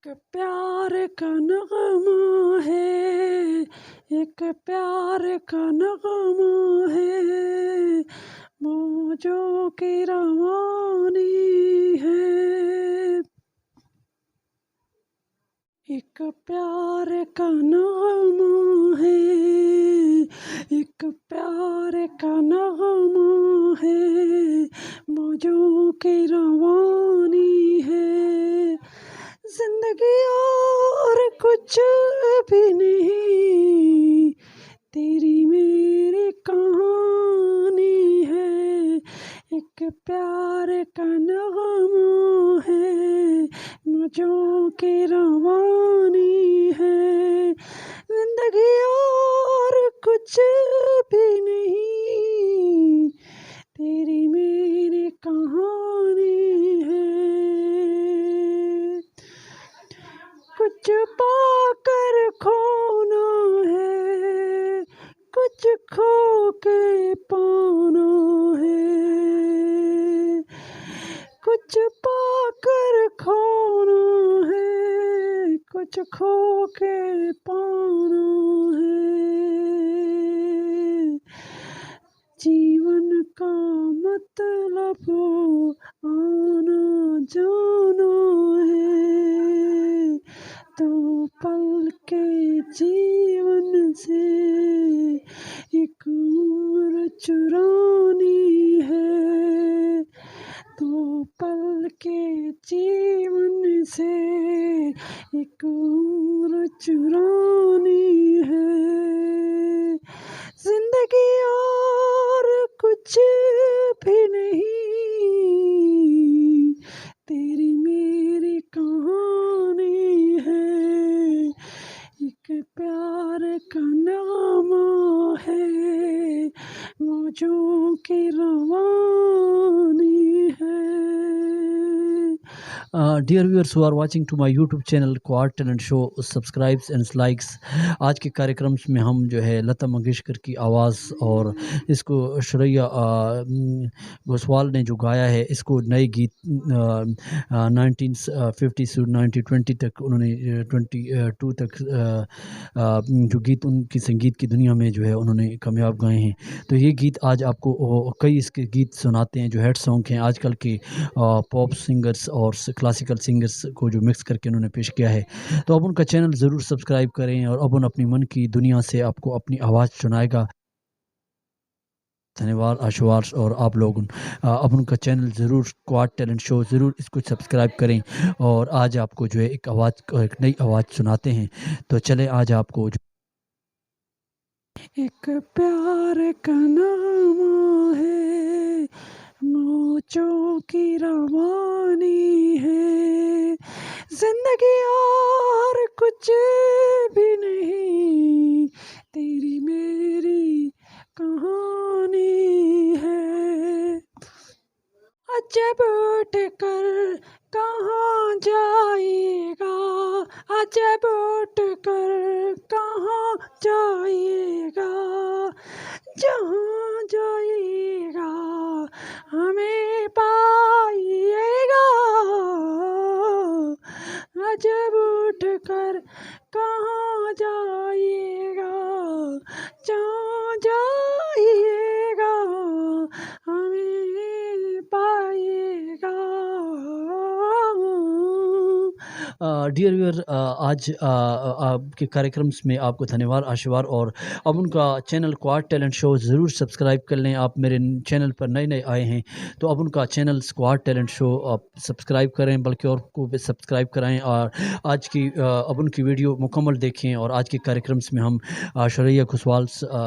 एक प्यार का नगमा है, एक प्यार का नगमा है, मौजों की रवानी है। एक प्यार का नगमा है, एक प्यार का नगमा है, मौजों की रवानी है। जिंदगी और कुछ भी नहीं, तेरी मेरी कहानी है। एक प्यार का नगमा है, मौजों की रवानी है। जिंदगी और कुछ भी नहीं, तेरी मेरी कहानी है। कुछ पाकर खोना है, कुछ खो के पाना है। कुछ पाकर खोना है, कुछ खो के पाना है। जीवन का मतलब आना जाना है, तो पल के जीवन से एक उम्र चुरानी है। तो पल के जीवन से एक उम्र चुरानी है। जिंदगी और कुछ भी नहीं, तेरी मेरी कहानी है। एक प्यार का नामा है, मौजों की रवानी है। Dear viewers who are watching to my YouTube channel quad talent show, subscribes and likes. आज के कार्यक्रम में हम जो है लता मंगेशकर की आवाज़ और इसको श्रेया घोषाल ने जो गाया है, इसको नए गीत 1950 से 1920 तक उन्होंने 22 तक जो गीत उनकी संगीत की दुनिया में जो है उन्होंने कामयाब गाए हैं। तो ये गीत आज आपको कई इसके गीत सुनाते हैं जो हेड सॉन्ग हैं आजकल के पॉप सिंगर्स और क्लासिकल सिंगर्स को जो मिक्स करके उन्होंने पेश किया है। तो अब उनका चैनल ज़रूर सब्सक्राइब करें और अब उन अपनी मन की दुनिया से आपको अपनी आवाज़ सुनाएगा धन्यवाद आशुवास। और आप लोग अब उनका चैनल ज़रूर क्वाड टैलेंट शो ज़रूर इसको सब्सक्राइब करें। और आज आपको जो है एक नई आवाज़ सुनाते हैं। तो चले आज आपको एक प्यार का नामा है, मौजों की रवानी है। जिंदगी और कुछ भी नहीं, तेरी मेरी कहानी है। अजब उठ कर कहाँ जाएगा, अजब उठ कर कहाँ जाएगा। जहाँ जाएगा हमें पाइएगा। अजब उठ कर कहाँ जाइएगा, जहाँ जाइएगा हमें पाइएगा। डियर व्यूअर आज आपके कार्यक्रम में आपको धन्यवाद आशीर्वाद। और अब उनका चैनल क्वाड टैलेंट शो ज़रूर सब्सक्राइब कर लें। आप मेरे चैनल पर नए आए हैं तो अब उनका चैनल क्वाड टैलेंट शो आप सब्सक्राइब करें, बल्कि और को भी सब्सक्राइब कराएं। और आज की अब उनकी वीडियो मुकम्मल देखें। और आज के कार्यक्रम में हम श्रेया घोषाल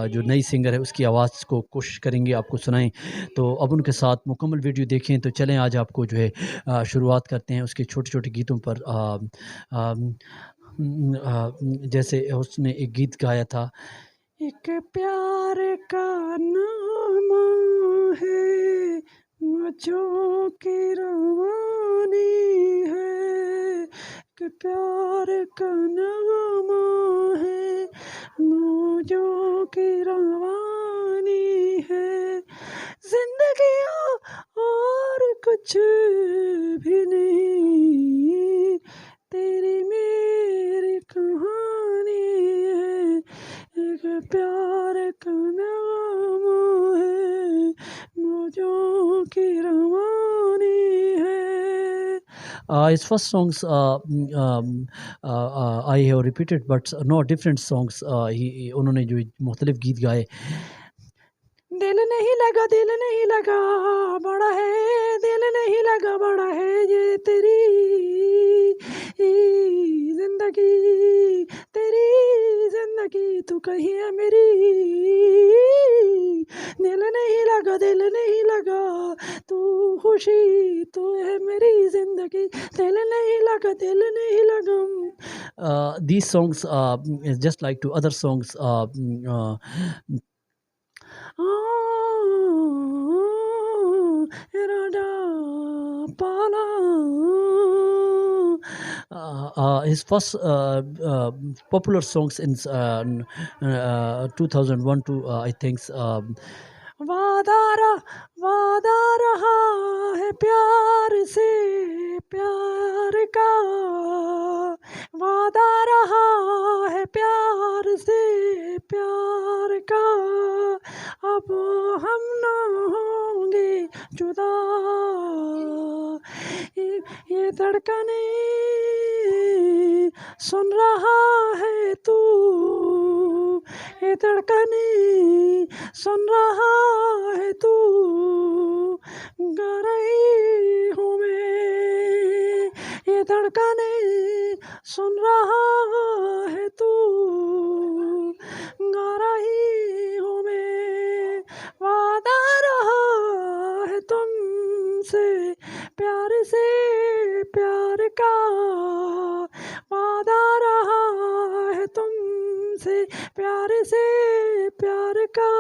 जो नई सिंगर है उसकी आवाज़ को कोशिश करेंगे आपको सुनाएं। तो अब उनके साथ मुकम्मल वीडियो देखें। तो चलें आज आपको जो है शुरुआत करते हैं उसके छोटे छोटे गीतों पर। जैसे उसने एक गीत गाया था, एक प्यार का नामा है, मौजों की रवानी है। एक प्यार का नामा है, मौजों की रवानी है। जिंदगी और कुछ भी नहीं, तेरी his first songs I have repeated, but no different songs. उन्होंने जो मुख्तलिफ गीत गाए. दिल नहीं लगा बड़ा है, दिल नहीं लगा बड़ा है ये तेरी जिंदगी तू कहीं है मेरी. दिल नहीं लगा तू खुशी तू है मेरी जिंदगी. दिल नहीं लगा These songs is just like to other songs. इरादा पाला. His first popular songs in 2001 to I think वादा रहा है प्यार से प्यार का. वादा रहा है प्यार से प्यार का. अब हम ना होंगे जुदा. ये धड़कने सुन रहा है तू. ये धड़कने सुन रहा है तू. गा रही हूँ मैं. ये धड़कने सुन रहा है तू. गा रही हूँ मैं. वादा रहा है तुमसे प्यार से प्यार का. वादा रहा है तुमसे प्यार से प्यार का.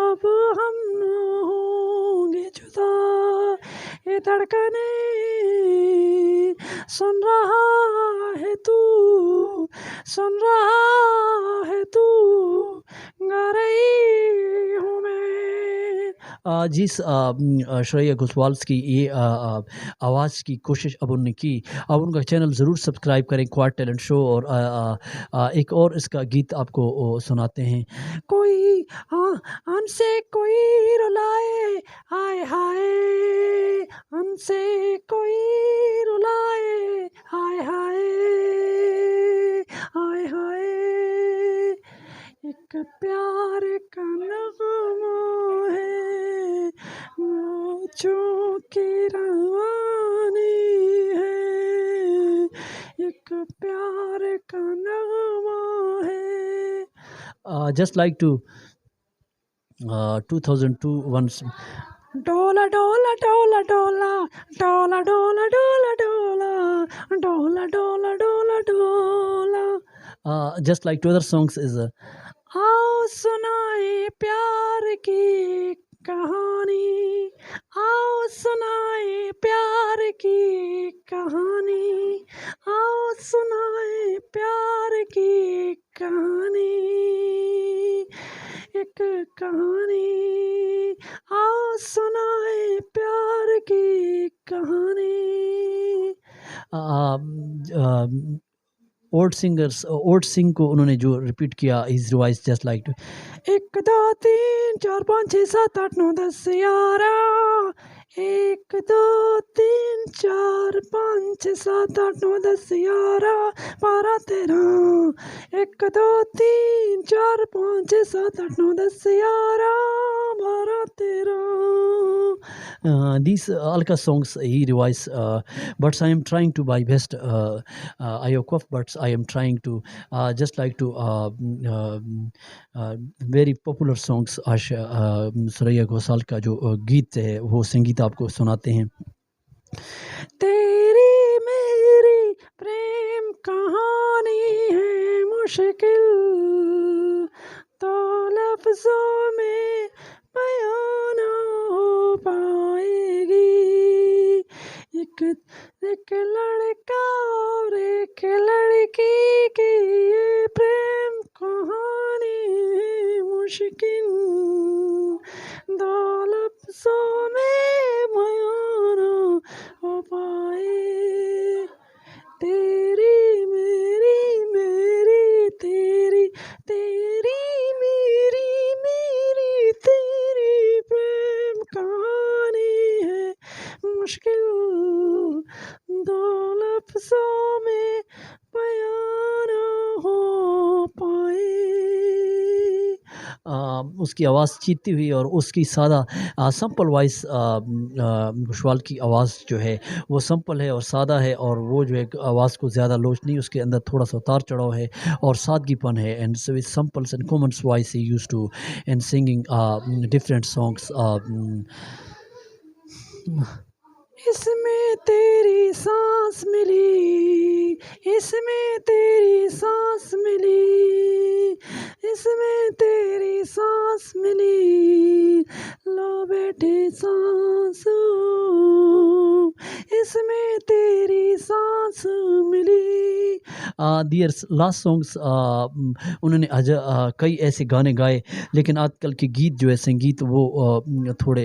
अब हम न होंगे जुदा. ये धड़कने सुन रहा है तू. सुन रहा है तू. गा रही हूँ मैं. जिस श्रेया घोषाल की ये आवाज़ की कोशिश अब उन्होंने की. अब उनका चैनल ज़रूर सब्सक्राइब करें, क्वाड टैलेंट शो. और एक और इसका गीत आपको सुनाते हैं. कोई हमसे कोई रुलाए हाय हाय. हमसे कोई रुलाए हाय हाय. हाय हाय. एक प्यार का नगमा है मुझों की रवानी है. एक प्यार का नगमा है. Just like to 2002 once. डोला डोला डोला डोला डोला डोला डोला डोला डोला डोला डोला डोला. Just like two other songs is आओ सुनाए प्यार की कहानी. आओ सुनाए प्यार की कहानी. आओ सुनाए प्यार की कहानी. एक कहानी. आओ सुनाए प्यार की कहानी. ओल्ड सिंगर्स ओल्ड सिंग को उन्होंने जो रिपीट किया is revise just like 1 2 3 4 5 6 7 8 9 10 11. 1 2 3 4 5 6 7 8 9 10 11 12 13. 1 2 3 4 5 6 7 8 9 10 11 12 13. these Alka songs he revised, but I am trying to my best. I have cough, but I am trying to just like to very popular songs. Shreya Ghoshal का जो गीत है वो संगीत आपको सुनाते हैं. तेरी मेरी प्रेम कहानी है मुश्किल तो लफ्जों में बयां ना हो पाएगी. एक लड़का और एक लड़की की ये प्रेम कहानी है मुश्किल दो लफ्जों में बयां ना हो पाए. तेरी मेरी तेरी तेरी मेरी तेरी प्रेम कहानी है मुश्किल उसकी आवाज़ चीखती हुई और उसकी सादा सिंपल वॉइस खुशहाल की आवाज़ जो है वो सिंपल है और सादा है और वो जो है आवाज़ को ज़्यादा लोच नहीं, उसके अंदर थोड़ा-सा उतार-चढ़ाव है और सादगीपन है and so it's simple and common voice he used to in singing different songs. इसमें तेरी सांस मिली, इसमें तेरी सांस मिली, इसमें तेरी सांस मिली, लो बेटे सांस, इसमें तेरी सांस मिली। दियर लास्ट सॉन्ग्स उन्होंने कई ऐसे गाने गाए, लेकिन आजकल के गीत जो है संगीत वो थोड़े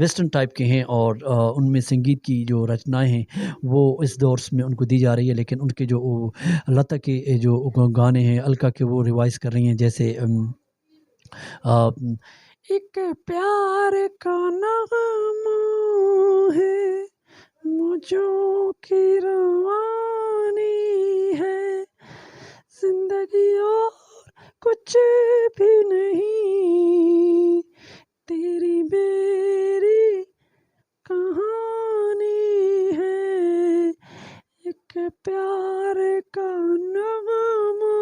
वेस्टर्न टाइप के हैं और उनमें संगीत की जो रचनाएं हैं वो इस दौर में उनको दी जा रही है, लेकिन उनके जो लता के जो गाने हैं अलका के वो रिवाइज कर रही हैं, जैसे अ, एक प्यार का नगमा है, मुझों की रवानी है, जिंदगी और कुछ भी नहीं, तेरी मेरी कहानी है, एक प्यार का नगमा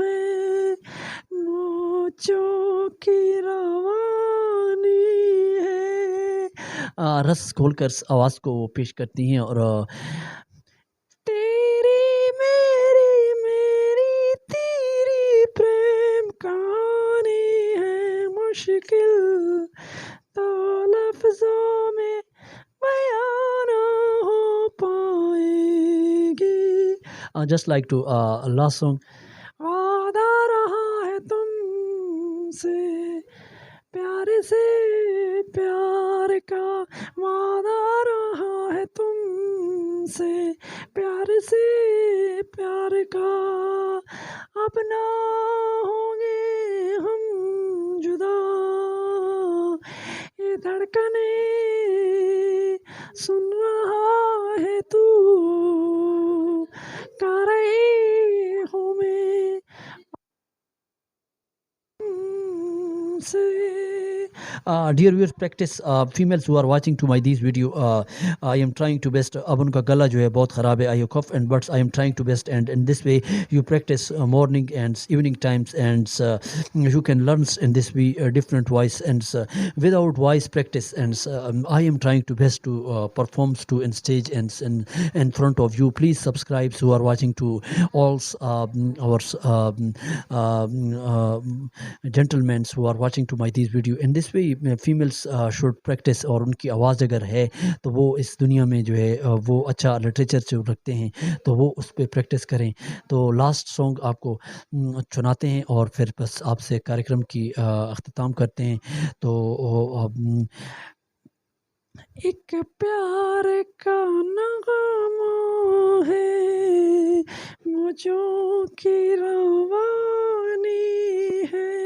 है, मुझों की रवानी है। रस खोलकर आवाज़ को पेश करती हैं और तेरी मेरी मेरी तेरी प्रेम कहानी है, मुश्किल तो लफ्जों में बयां ना हो पाएगी। just like to last song. वादा रहा है तुमसे, प्यार से प्यार का वादा रहा है तुमसे, प्यार से प्यार का, अब ना होंगे हम जुदा, ये धड़कने सुन रहा है तू, गा रही हूँ मैं से। Dear viewers, practice females who are watching to my this video. I am trying to best. अब उनका गला जो है बहुत ख़राब है. I have cough and but I am trying to best, and in this way you practice morning and evening times, and you can learn in this way different voice, and without voice practice, and I am trying to best to perform to in stage and in front of you. Please subscribe who are watching to all our gentlemen who are watching to my this video. In this way females should practice, और उनकी आवाज़ अगर है तो वो इस दुनिया में जो है वो अच्छा लिटरेचर जो रखते हैं तो वो उस पर प्रैक्टिस करें. तो लास्ट सॉन्ग आपको सुनाते हैं और फिर बस आपसे कार्यक्रम की अख्ताम करते हैं. तो एक प्यार का नगमा है, मुझों की रवानी है,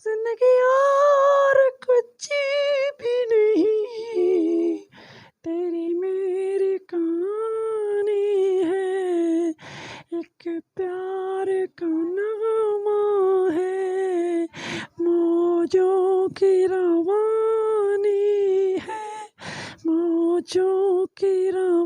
जिंदगी और कुछ भी नहीं, तेरी मेरी कहानी है, एक प्यार का नगमा है, मौजों की रवानी है, मौजों की रवानी